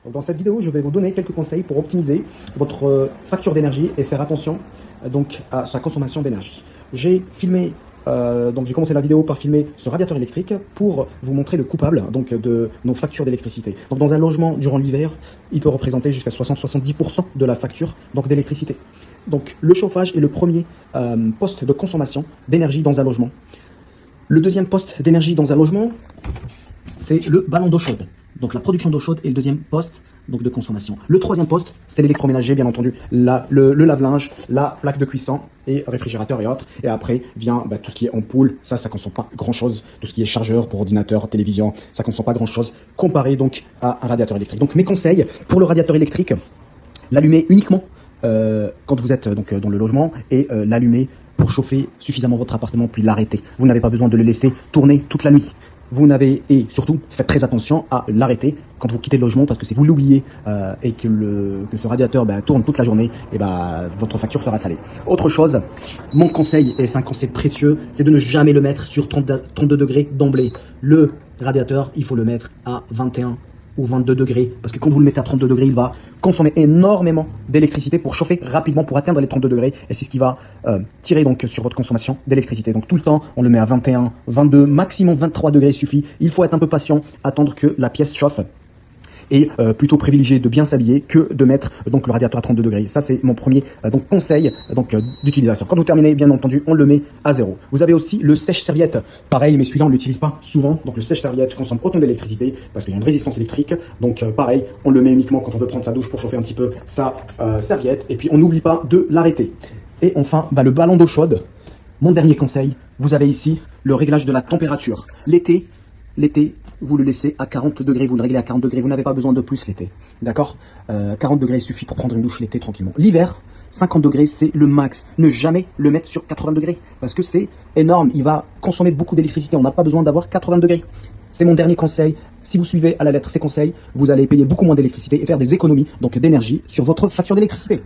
Dans cette vidéo, je vais vous donner quelques conseils pour optimiser votre facture d'énergie et faire attention donc à sa consommation d'énergie. J'ai filmé, j'ai commencé la vidéo par filmer ce radiateur électrique pour vous montrer le coupable donc de nos factures d'électricité. Donc dans un logement durant l'hiver, il peut représenter jusqu'à 60-70% de la facture donc d'électricité. Donc le chauffage est le premier poste de consommation d'énergie dans un logement. Le deuxième poste d'énergie dans un logement, c'est le ballon d'eau chaude. Donc la production d'eau chaude est le deuxième poste donc, de consommation. Le troisième poste, c'est l'électroménager, bien entendu. Le lave-linge, la plaque de cuisson et réfrigérateur et autres. Et après vient tout ce qui est ampoule. Ça ne consomme pas grand-chose. Tout ce qui est chargeur pour ordinateur, télévision, ça ne consomme pas grand-chose comparé donc à un radiateur électrique. Donc mes conseils pour le radiateur électrique, l'allumer uniquement quand vous êtes donc dans le logement et l'allumer pour chauffer suffisamment votre appartement puis l'arrêter. Vous n'avez pas besoin de le laisser tourner toute la nuit. Et surtout, faites très attention à l'arrêter quand vous quittez le logement, parce que si vous l'oubliez et que ce radiateur tourne toute la journée, votre facture sera salée. Autre chose, mon conseil, et c'est un conseil précieux, c'est de ne jamais le mettre sur 32 degrés d'emblée. Le radiateur, il faut le mettre à 21 ou 22 degrés, parce que quand vous le mettez à 32 degrés, il va consommer énormément d'électricité pour chauffer rapidement, pour atteindre les 32 degrés, et c'est ce qui va tirer donc sur votre consommation d'électricité. Donc tout le temps, on le met à 21, 22, maximum 23 degrés suffit. Il faut être un peu patient, attendre que la pièce chauffe, et plutôt privilégier de bien s'habiller que de mettre donc le radiateur à 32 degrés. Ça c'est mon premier conseil d'utilisation. Quand vous terminez, bien entendu, on le met à 0. Vous avez aussi le sèche-serviette. Pareil, mais celui-là on l'utilise pas souvent. Donc le sèche-serviette consomme autant d'électricité parce qu'il y a une résistance électrique. Donc pareil, on le met uniquement quand on veut prendre sa douche pour chauffer un petit peu sa serviette. Et puis on n'oublie pas de l'arrêter. Et enfin, le ballon d'eau chaude. Mon dernier conseil, vous avez ici le réglage de la température. L'été, vous le laissez à 40 degrés, vous le réglez à 40 degrés, vous n'avez pas besoin de plus l'été, d'accord 40 degrés suffit pour prendre une douche l'été tranquillement. L'hiver, 50 degrés, c'est le max. Ne jamais le mettre sur 80 degrés, parce que c'est énorme, il va consommer beaucoup d'électricité, on n'a pas besoin d'avoir 80 degrés. C'est mon dernier conseil. Si vous suivez à la lettre ces conseils, vous allez payer beaucoup moins d'électricité et faire des économies donc d'énergie sur votre facture d'électricité.